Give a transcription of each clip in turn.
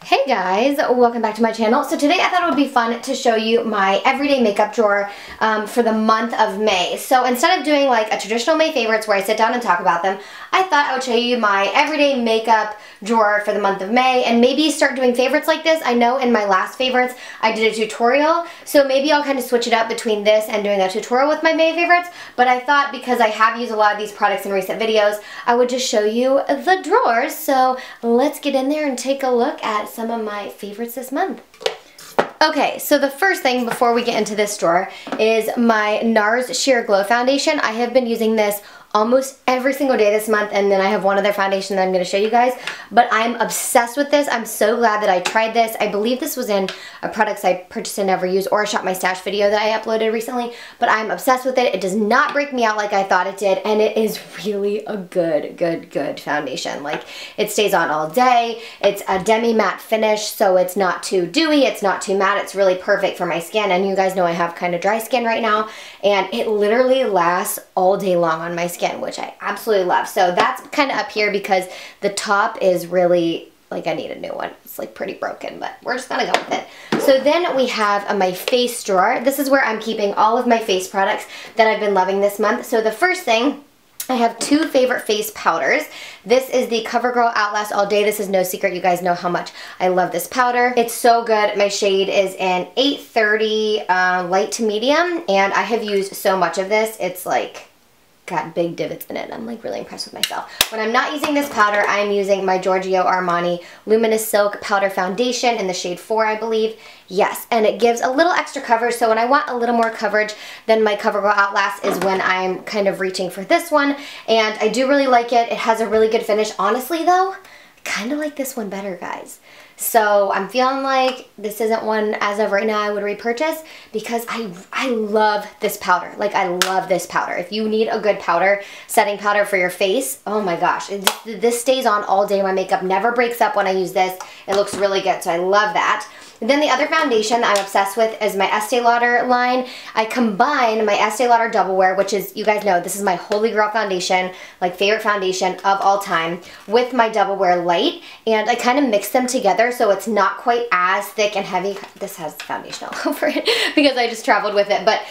Hey guys, welcome back to my channel. So today I thought it would be fun to show you my everyday makeup drawer for the month of May. So instead of doing like a traditional May favorites where I sit down and talk about them, I thought I would show you my everyday makeup drawer for the month of May and maybe start doing favorites like this. I know in my last favorites I did a tutorial, so maybe I'll kind of switch it up between this and doing a tutorial with my May favorites, but I thought because I have used a lot of these products in recent videos, I would just show you the drawers. So let's get in there and take a look at some of my favorites this month. Okay, so the first thing before we get into this drawer is my NARS Sheer Glow Foundation. I have been using this almost every single day this month, and then I have one other foundation that I'm going to show you guys, but I'm obsessed with this. I'm so glad that I tried this. I believe this was in a products I purchased and never used, or a Shop My Stash video that I uploaded recently, but I'm obsessed with it. It does not break me out like I thought it did, and it is really a good foundation. Like, it stays on all day. It's a demi-matte finish, so it's not too dewy, it's not too matte. It's really perfect for my skin, and you guys know I have kind of dry skin right now, and it literally lasts all day long on my skin, which I absolutely love. So that's kind of up here because the top is really, like, I need a new one. It's like pretty broken, but we're just gonna go with it. So then we have my face drawer. This is where I'm keeping all of my face products that I've been loving this month. So the first thing, I have two favorite face powders. This is the Covergirl Outlast All Day. This is no secret. You guys know how much I love this powder. It's so good. My shade is in 830 light to medium, and I have used so much of this. It's like got big divots in it. I'm like really impressed with myself. When I'm not using this powder, I'm using my Giorgio Armani Luminous Silk Powder Foundation in the shade 4, I believe. Yes, and it gives a little extra coverage, so when I want a little more coverage than my Covergirl Outlast is when I'm kind of reaching for this one, and I do really like it. It has a really good finish. Honestly though, I kind of like this one better, guys. So I'm feeling like this isn't one as of right now I would repurchase because I love this powder. Like, I love this powder. If you need a good powder, setting powder for your face, oh my gosh. This stays on all day. My makeup never breaks up when I use this. It looks really good, so I love that. And then the other foundation that I'm obsessed with is my Estee Lauder line. I combine my Estee Lauder Double Wear, which is, you guys know, this is my holy grail foundation, like favorite foundation of all time, with my Double Wear Light, and I kind of mix them together so it's not quite as thick and heavy. This has foundation all over it because I just traveled with it, but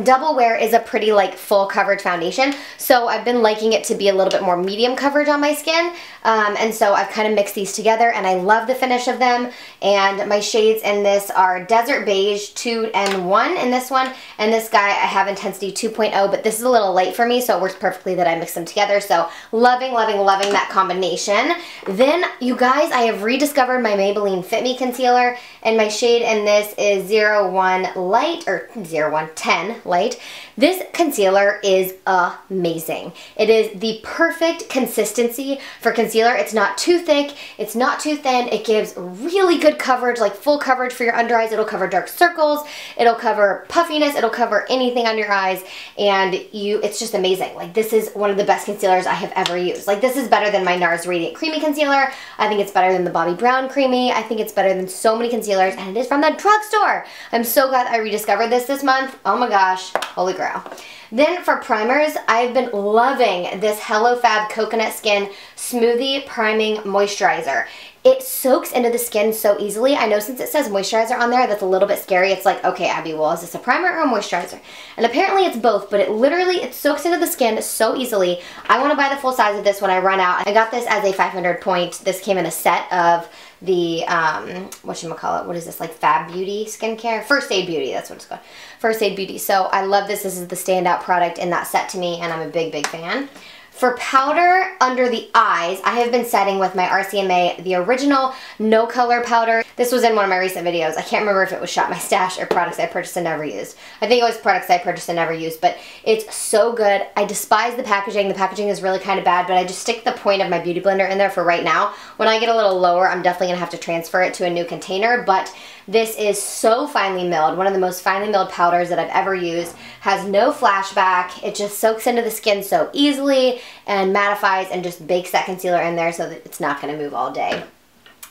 Double Wear is a pretty like full coverage foundation, so I've been liking it to be a little bit more medium coverage on my skin, and so I've kind of mixed these together, and I love the finish of them. And my shades in this are Desert Beige 2 and 1 in this one, and this guy I have Intensity 2.0, but this is a little light for me, so it works perfectly that I mix them together. So loving that combination. Then, you guys, I have rediscovered my Maybelline Fit Me concealer, and my shade in this is 01 Light, or 0110 Light. This concealer is amazing. It is the perfect consistency for concealer. It's not too thick, it's not too thin. It gives really good coverage, like full coverage for your under eyes. It'll cover dark circles, it'll cover puffiness, it'll cover anything under your eyes, and it's just amazing. Like, this is one of the best concealers I have ever used. Like, this is better than my NARS Radiant Creamy Concealer. I think it's better than the Bobbi Brown Creamy. I think it's better than so many concealers, and it is from the drugstore. I'm so glad I rediscovered this month. Oh my gosh, holy grail. Then for primers, I've been loving this Hello Fab Coconut Skin Smoothie Priming Moisturizer. It soaks into the skin so easily. I know since it says moisturizer on there, that's a little bit scary. It's like, okay, Abby, well, is this a primer or a moisturizer? And apparently it's both, but it soaks into the skin so easily. I want to buy the full size of this when I run out. I got this as a 500 point. This came in a set of the, whatchamacallit, what is this, like Fab Beauty skincare? First Aid Beauty, that's what it's called. First Aid Beauty. So I love this. This is the standout product in that set to me, and I'm a big fan. For powder under the eyes, I have been setting with my RCMA, the original no color powder. This was in one of my recent videos. I can't remember if it was Shop My Stash or products I purchased and never used. I think it was products I purchased and never used, but it's so good. I despise the packaging. The packaging is really kind of bad, but I just stick the point of my beauty blender in there for right now. When I get a little lower, I'm definitely going to have to transfer it to a new container, but this is so finely milled, one of the most finely milled powders that I've ever used. Has no flashback. It just soaks into the skin so easily and mattifies and just bakes that concealer in there so that it's not going to move all day.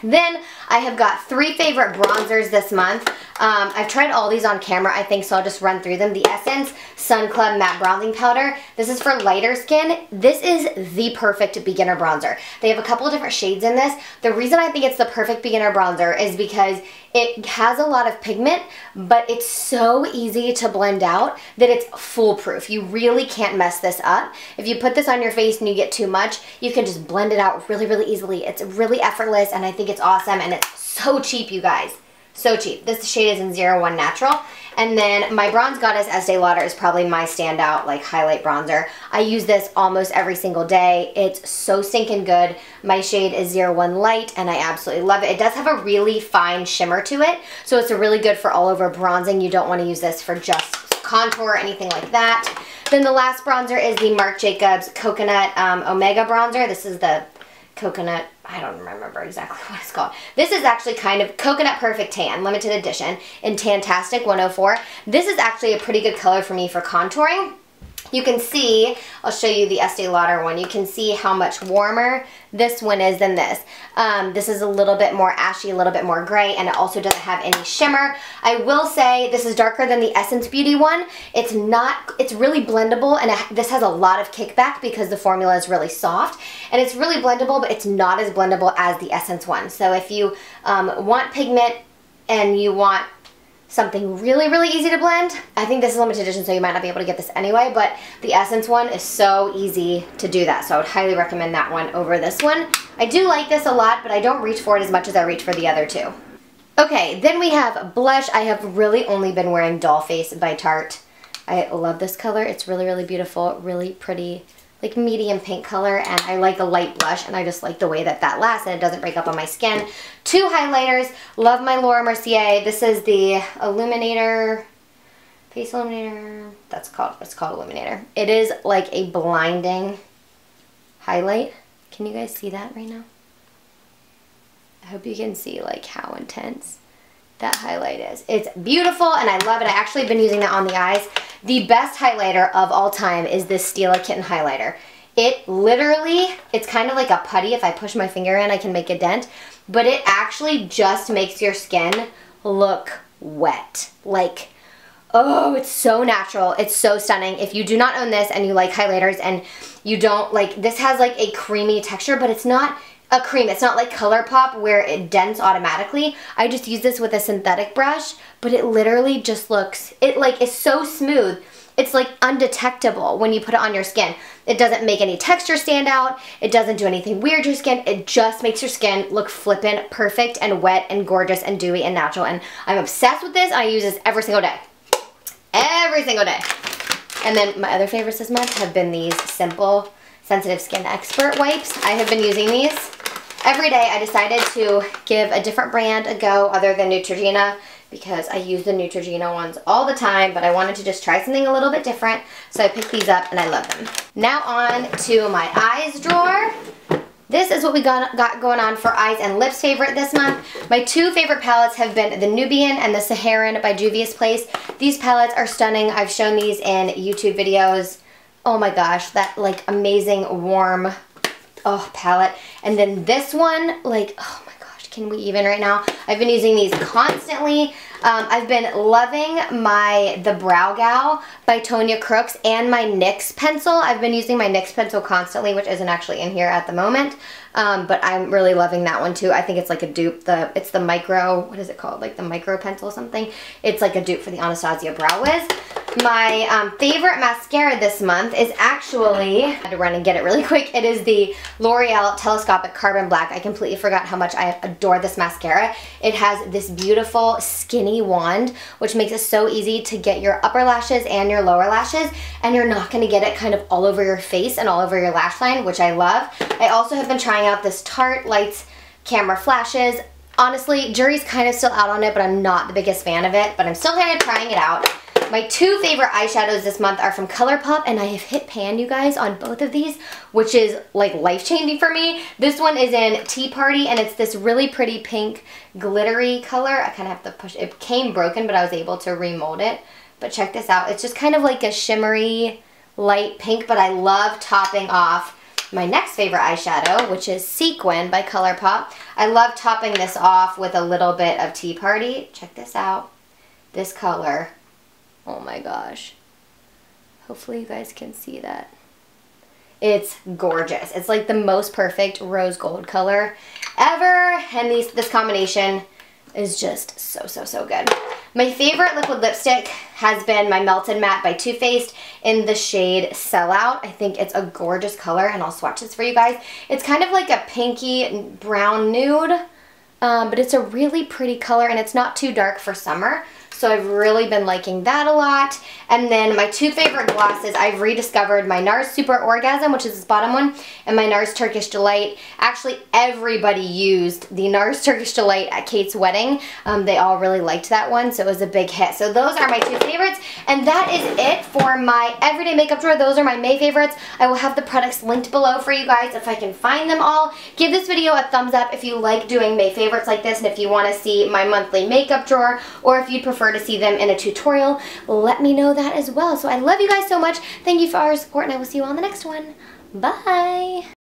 Then I have got 3 favorite bronzers this month. I've tried all these on camera, I think, so I'll just run through them. The Essence Sun Club Matte Bronzing Powder. This is for lighter skin. This is the perfect beginner bronzer. They have a couple of different shades in this. The reason I think it's the perfect beginner bronzer is because it has a lot of pigment, but it's so easy to blend out that it's foolproof. You really can't mess this up. If you put this on your face and you get too much, you can just blend it out really, really easily. It's really effortless, and I think it's awesome, and it's so cheap, you guys. So cheap. This shade is in 01 Natural. And then my Bronze Goddess Estee Lauder is probably my standout like highlight bronzer. I use this almost every single day. It's so stinking good. My shade is 01 Light, and I absolutely love it. It does have a really fine shimmer to it, so it's really good for all over bronzing. You don't want to use this for just contour or anything like that. Then the last bronzer is the Marc Jacobs Coconut Omega Bronzer. This is the coconut, I don't remember exactly what it's called. This is actually kind of Coconut Perfect Tan, limited edition in Tan-tastic 104. This is actually a pretty good color for me for contouring. You can see, I'll show you the Estee Lauder one. You can see how much warmer this one is than this. This is a little bit more ashy, a little bit more gray, and it also doesn't have any shimmer. I will say this is darker than the Essence Beauty one. It's really blendable, and this has a lot of kickback because the formula is really soft. And it's really blendable, but it's not as blendable as the Essence one. So if you want pigment and you want something really, really easy to blend, I think this is limited edition, so you might not be able to get this anyway, but the Essence one is so easy to do that, so I would highly recommend that one over this one. I do like this a lot, but I don't reach for it as much as I reach for the other two. Okay, then we have blush. I have really only been wearing Doll Face by Tarte. I love this color. It's really, really beautiful, really pretty, like medium pink color, and I like a light blush, and I just like the way that that lasts and it doesn't break up on my skin. 2 highlighters. Love my Laura Mercier. This is the Illuminator, Face Illuminator. It's called Illuminator. It is like a blinding highlight. Can you guys see that right now? I hope you can see like how intense that highlight is. It's beautiful, and I love it. I actually have been using that on the eyes. The best highlighter of all time is this Stila Kitten highlighter. It literally, it's kind of like a putty. If I push my finger in, I can make a dent, but it actually just makes your skin look wet. Like, oh, it's so natural. It's so stunning. If you do not own this and you like highlighters and you don't like, this has like a creamy texture, but it's not a cream. It's not like ColourPop where it dents automatically. I just use this with a synthetic brush, but it literally just looks, it like is so smooth. It's like undetectable when you put it on your skin. It doesn't make any texture stand out. It doesn't do anything weird to your skin. It just makes your skin look flippin' perfect and wet and gorgeous and dewy and natural. And I'm obsessed with this. I use this every single day. Every single day. And then my other favorites this month have been these Simple Sensitive Skin Expert wipes. I have been using these every day. I decided to give a different brand a go other than Neutrogena because I use the Neutrogena ones all the time, but I wanted to just try something a little bit different, so I picked these up and I love them. Now on to my eyes drawer. This is what we got going on for eyes and lips favorite this month. My 2 favorite palettes have been the Nubian and the Saharan by Juvia's Place. These palettes are stunning. I've shown these in YouTube videos. Oh my gosh, that like amazing warm palette. And then this one, like, oh my gosh, can we even right now? I've been using these constantly. I've been loving the Brow Gal by Tonya Crooks and my NYX pencil. I've been using my NYX pencil constantly, which isn't actually in here at the moment. But I'm really loving that one too. I think it's like a dupe. It's the micro, what is it called? Like the micro pencil or something. It's like a dupe for the Anastasia Brow Wiz. My favorite mascara this month is actually, I had to run and get it really quick. It is the L'Oreal Telescopic Carbon Black. I completely forgot how much I adore this mascara. It has this beautiful skinny wand, which makes it so easy to get your upper lashes and your lower lashes, and you're not going to get it kind of all over your face and all over your lash line, which I love. I also have been trying out this Tarte Lights Camera Flashes. Honestly, jury's kind of still out on it, but I'm not the biggest fan of it, but I'm still kind of trying it out. My 2 favorite eyeshadows this month are from ColourPop, and I have hit pan, you guys, on both of these, which is like life-changing for me. This one is in Tea Party, and it's this really pretty pink glittery color. I kind of have to push it. It came broken, but I was able to remold it. But check this out. It's just kind of like a shimmery light pink, but I love topping off my next favorite eyeshadow, which is Sequin by ColourPop. I love topping this off with a little bit of Tea Party. Check this out. This color. Oh my gosh. Hopefully you guys can see that. It's gorgeous. It's like the most perfect rose gold color ever. And this combination is just so, so, so good. My favorite liquid lipstick has been my Melted Matte by Too Faced in the shade Sellout. I think it's a gorgeous color, and I'll swatch this for you guys. It's kind of like a pinky brown nude, but it's a really pretty color, and it's not too dark for summer. So I've really been liking that a lot. And then my two favorite glosses, I've rediscovered my NARS Super Orgasm, which is this bottom one, and my NARS Turkish Delight. Actually, everybody used the NARS Turkish Delight at Kate's wedding. They all really liked that one, so it was a big hit. So those are my two favorites, and that is it for my everyday makeup drawer. Those are my May favorites. I will have the products linked below for you guys if I can find them all. Give this video a thumbs up if you like doing May favorites like this, and if you want to see my monthly makeup drawer, or if you'd prefer to see them in a tutorial, let me know that as well. So I love you guys so much. Thank you for all your support, and I will see you on the next one. Bye!